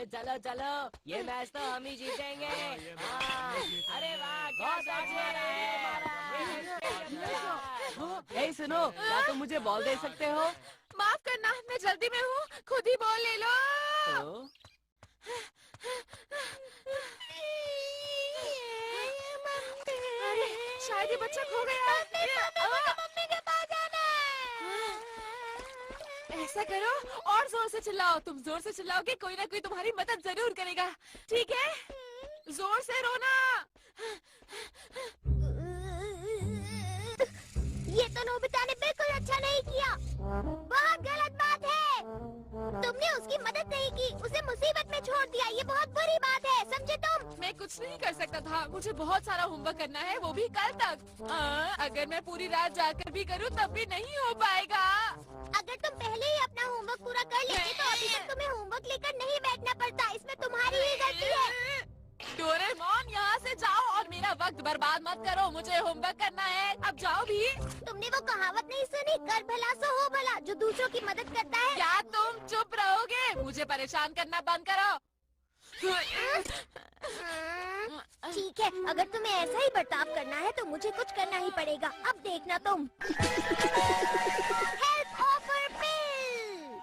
अरे चलो चलो, ये मैच तो हम ही जीतेंगे। अरे वाह, क्या यही सुनो, क्या तुम मुझे बॉल दे सकते हो? माफ करना, मैं जल्दी में हूँ, खुद ही बॉल ले लो। अरे शायद ये बच्चा खो गया। मम्मी के पास जाना है। ऐसा करो, और जोर से चिल्लाओ। तुम जोर से चिल्लाओगे, कोई ना कोई तुम्हारी मदद जरूर करेगा। ठीक है, जोर से रोना। ये तो नोबिता ने बिल्कुल अच्छा नहीं किया। बहुत गलत बात है। तुमने उसकी मदद नहीं की, उसे मुसीबत में छोड़ दिया। ये बहुत बुरी बात है, समझे तुम? मैं कुछ नहीं कर सकता था, मुझे बहुत सारा होमवर्क करना है, वो भी कल तक। अगर मैं पूरी रात जाकर भी करूँ तब भी नहीं हो पाएगा। अगर तुम पहले ही अपना होमवर्क पूरा कर लेते तो अभी तक तुम्हें होमवर्क लेकर नहीं बैठना पड़ता। इसमें तुम्हारी ही गलती है। डोरेमोन, यहाँ से जाओ और मेरा वक्त बर्बाद मत करो। मुझे होमवर्क करना है, अब जाओ भी। तुमने वो कहावत नहीं सुनी, कर भला सो हो भला। जो दूसरों की मदद करता है। क्या तुम चुप रहोगे? मुझे परेशान करना बंद करो। ठीक है, अगर तुम्हें ऐसा ही बर्ताव करना है तो मुझे कुछ करना ही पड़ेगा। अब देखना तुम। हेल्प ऑफर पिल।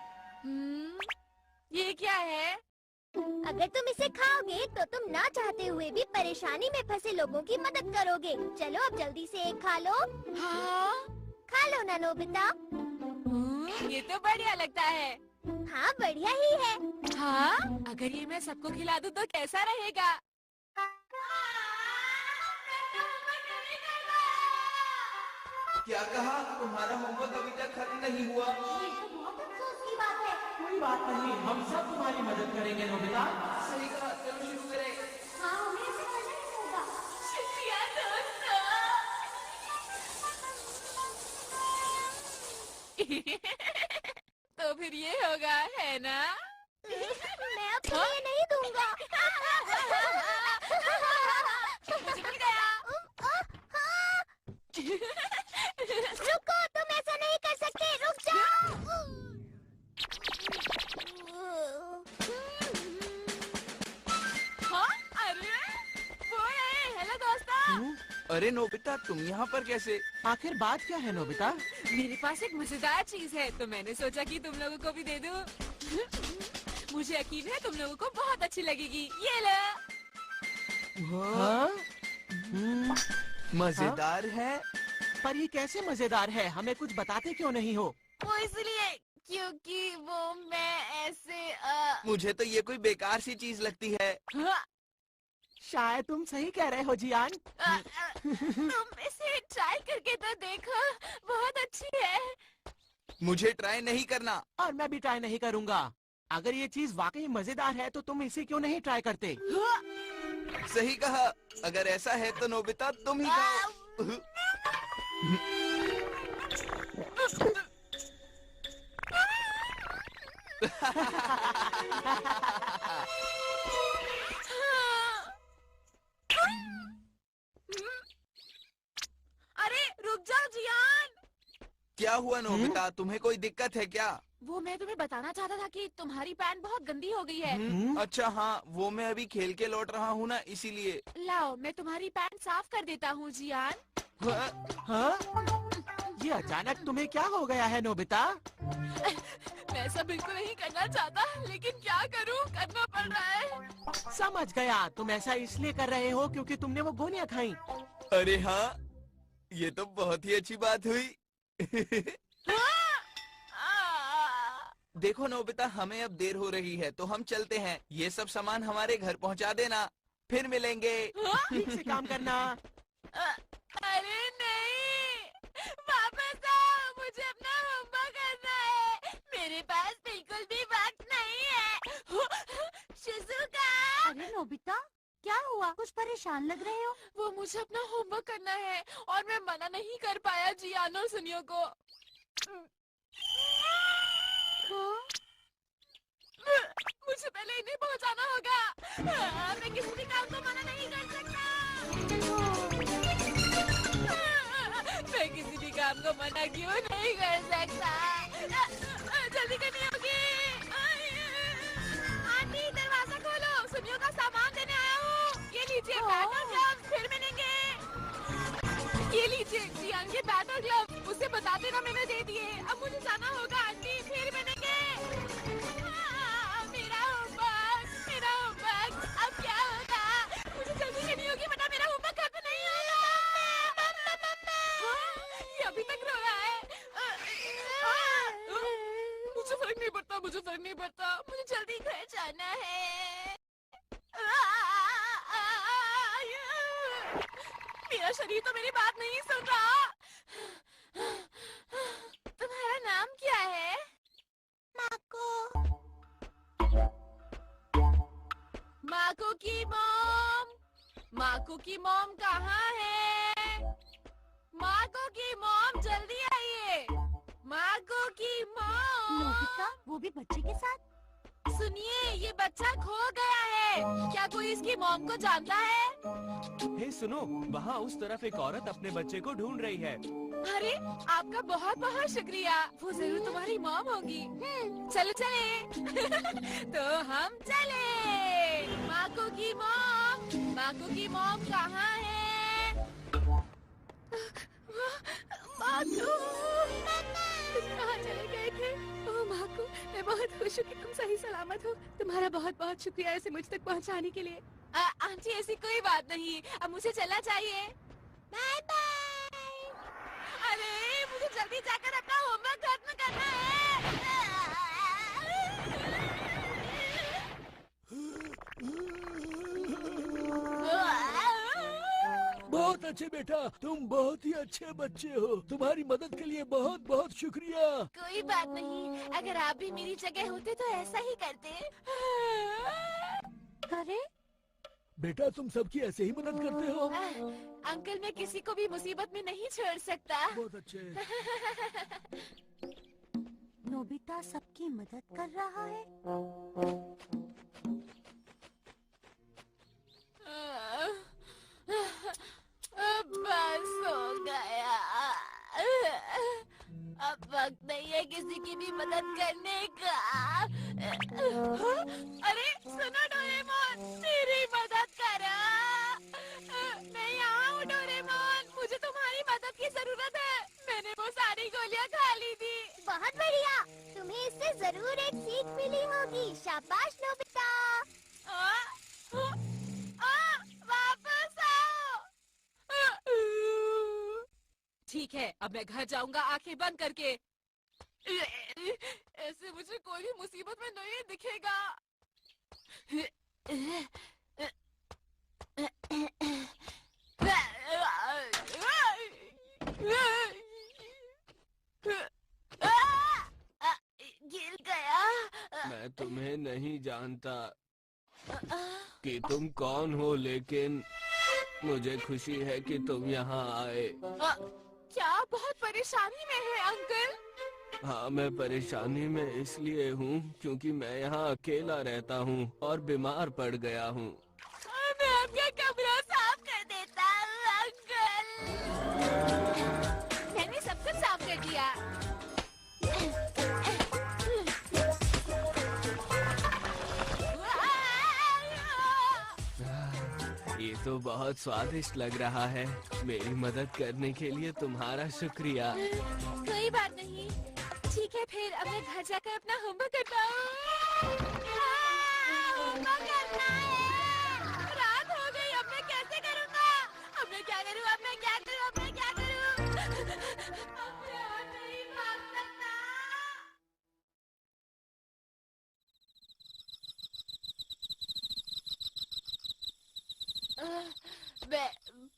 ये क्या है? अगर तुम इसे खाओगे तो तुम ना चाहते हुए भी परेशानी में फंसे लोगों की मदद करोगे। चलो अब जल्दी से एक खा लो। हाँ? खा लो ना नोबिता। ये तो बढ़िया लगता है। हाँ, बढ़िया ही है। हाँ? अगर ये मैं सबको खिला दूँ तो कैसा रहेगा? क्या कहा? तुम्हारा होमवर्क अभी तक खत्म नहीं हुआ? ये तो बहुत अफसोस की बात है। कोई बात नहीं, हम सब तुम्हारी मदद करेंगे नोबिता। सही कहा, चलो शुरू करें। हाँ, हमें इसे करना ही होगा। शुक्रिया दोस्तों। तो फिर ये होगा, है ना? मैं अब तुम्हें ये नहीं दूंगा। मुझे मिल गया। रुको, तुम ऐसा नहीं कर सकते। रुक जाओ। हाँ? अरे वो है। हेलो दोस्तों। अरे नोबिता, तुम यहाँ पर कैसे? आखिर बात क्या है नोबिता? मेरे पास एक मजेदार चीज है, तो मैंने सोचा कि तुम लोगों को भी दे दूं। मुझे यकीन है तुम लोगों को बहुत अच्छी लगेगी। ये लो। हाँ? मजेदार है। पर ये कैसे मजेदार है? हमें कुछ बताते क्यों नहीं हो? वो इसलिए क्योंकि वो मैं ऐसे मुझे तो ये कोई बेकार सी चीज लगती है। हाँ, शायद तुम सही कह रहे हो जियान। तुम इसे ट्राई करके तो देखो, बहुत अच्छी है। मुझे ट्राई नहीं करना। और मैं भी ट्राई नहीं करूँगा। अगर ये चीज वाकई मजेदार है तो तुम इसे क्यों नहीं ट्राई करते? सही कहा, अगर ऐसा है तो नोबिता तुम ही खाओ। अरे रुक जाओ जियान। क्या हुआ नोबिता, तुम्हें कोई दिक्कत है क्या? वो मैं तुम्हें बताना चाहता था कि तुम्हारी पैंट बहुत गंदी हो गई है। अच्छा हाँ, वो मैं अभी खेल के लौट रहा हूँ ना, इसीलिए। लाओ, मैं तुम्हारी पैंट साफ कर देता हूँ जियान। हाँ? ये अचानक तुम्हें क्या हो गया है नोबिता? मैं ऐसा बिल्कुल नहीं करना चाहता, लेकिन क्या करूँ, करना पड़ रहा है। समझ गया, तुम ऐसा इसलिए कर रहे हो क्योंकि तुमने वो गोलियां खाई। अरे हाँ, ये तो बहुत ही अच्छी बात हुई। देखो नोबिता, हमें अब देर हो रही है तो हम चलते हैं। ये सब सामान हमारे घर पहुंचा देना, फिर मिलेंगे। ठीक से काम करना। अरे नहीं, वापस आओ, मुझे अपना होमवर्क करना है। मेरे पास बिल्कुल भी वक्त नहीं है। शिज़ुका। अरे नोबिता, क्या हुआ? कुछ परेशान लग रहे हो। वो मुझे अपना होमवर्क करना है और मैं मना नहीं कर पाया जियान और सुनियो को। मुझे पहले इन्हें पहुंचाना होगा। मैं किसी भी काम को मना नहीं कर सकता। मैं किसी भी काम को मना क्यों नहीं कर सकता? जल्दी करनी होगी। आंटी, दरवाजा पैसे ना मैंने दे दिए, अब मुझे जाना होगा आंटी, फिर मिलेंगे। मेरा होमवर्क, अब क्या होगा? मुझे जल्दी करनी होगी वरना मेरा होमवर्क खत्म नहीं होगा। ये अभी तक रो रहा है। मुझे फर्क नहीं पड़ता, मुझे जल्दी घर जाना है। मेरा शरीर तो मेरी बात नहीं सुन रहा। तुम्हारा नाम क्या है? माको की मॉम कहाँ है? माको की मॉम जल्दी आइए। माको की मॉम। नोबिता, वो भी बच्चे के साथ? सुनिए, ये बच्चा खो गया है, क्या कोई इसकी मॉम को जानता है? हे सुनो, वहाँ उस तरफ एक औरत अपने बच्चे को ढूंढ रही है। अरे आपका बहुत बहुत शुक्रिया, वो जरूर तुम्हारी मॉम होगी। चलो चले। तो हम चले। माको की मॉम कहाँ है? माको, तुम कहाँ चले गए थे? ओह माको, मैं बहुत खुश हूँ कि तुम सही सलामत हो। तुम्हारा बहुत बहुत शुक्रिया इसे मुझ तक पहुँचाने के लिए। आंटी ऐसी कोई बात नहीं, अब मुझे चलना चाहिए। Bye bye. अरे मुझे जल्दी जाकर अपना होमवर्क खत्म करना है। बहुत अच्छे बेटा, तुम बहुत ही अच्छे बच्चे हो। तुम्हारी मदद के लिए बहुत बहुत शुक्रिया। कोई बात नहीं, अगर आप भी मेरी जगह होते तो ऐसा ही करते। अरे बेटा, तुम सबकी ऐसे ही मदद करते हो। अंकल, मैं किसी को भी मुसीबत में नहीं छोड़ सकता। बहुत अच्छे। नोबिता सबकी मदद कर रहा है। बस हो गया, अब वक्त नहीं है किसी की भी मदद करने का। अरे सुनो डोरेमोन, मेरी मदद करो। मैं यहाँ हूँ डोरेमोन, मुझे तुम्हारी मदद की जरूरत है। मैंने वो सारी गोलियाँ खा ली थी। बहुत बढ़िया, तुम्हें इससे जरूर एक सीख मिली होगी। शाबाश नोबिता। वापस आओ। ठीक है, अब मैं घर जाऊंगा आंखें बंद करके। ऐसे मुझे कोई भी मुसीबत में नहीं दिखेगा। गिर गया। मैं तुम्हें नहीं जानता कि तुम कौन हो, लेकिन मुझे खुशी है कि तुम यहाँ आए। क्या बहुत परेशानी में है अंकल? हाँ, मैं परेशानी में इसलिए हूँ क्योंकि मैं यहाँ अकेला रहता हूँ और बीमार पड़ गया हूँ। मैं आपका कमरा साफ कर देता हूँ अंकल। मैंने सब कुछ साफ कर दिया। ये तो बहुत स्वादिष्ट लग रहा है। मेरी मदद करने के लिए तुम्हारा शुक्रिया। कोई बात नहीं। ठीक है, फिर अब मैं घर जाकर अपना होमवर्क करता हूँ। होमवर्क करना है। रात हो गई, अब मैं कैसे करूँगा? अब मैं क्या करूँ? अब मैं क्या करूँ? अब मैं क्या करूँ? अब मैं और नहीं भाग सकता। मैं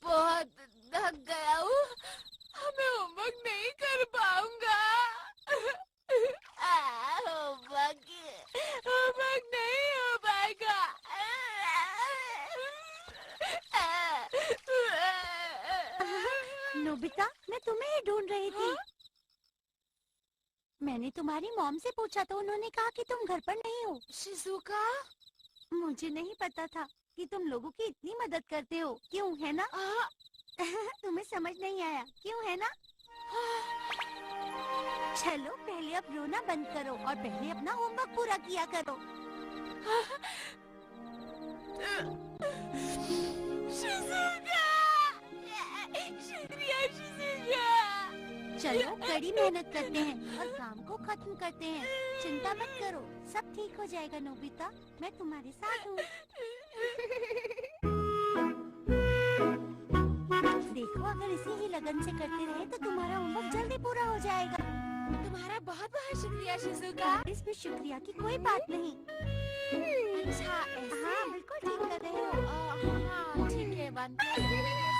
बहुत थक गया हूँ, मैं होमवर्क नहीं कर पाऊंगा। होमवर्क नहीं हो पाएगा। नोबिता, मैं तुम्हें ही ढूंढ रही थी। मैंने तुम्हारी मॉम से पूछा तो उन्होंने कहा कि तुम घर पर नहीं हो। शिजुका, मुझे नहीं पता था कि तुम लोगों की इतनी मदद करते हो। क्यों, है ना? तुम्हें समझ नहीं आया, क्यों, है ना? चलो पहले अब रोना बंद करो और पहले अपना होमवर्क पूरा किया करो। शिजुका, शुक्रिया शिजुका। चलो कड़ी मेहनत करते हैं और काम को खत्म करते हैं। चिंता मत करो, सब ठीक हो जाएगा नोबिता, मैं तुम्हारे साथ हूँ। देखो अगर इसी ही लगन से करते रहे तो तुम्हारा होमवर्क जल्दी पूरा हो जाएगा। तुम्हारा बहुत बहुत शुक्रिया शिजुका। इसमें शुक्रिया की कोई बात नहीं। अच्छा ऐसे? हाँ बिल्कुल ठीक कर रहे हो। हाँ ठीक है, बनता है।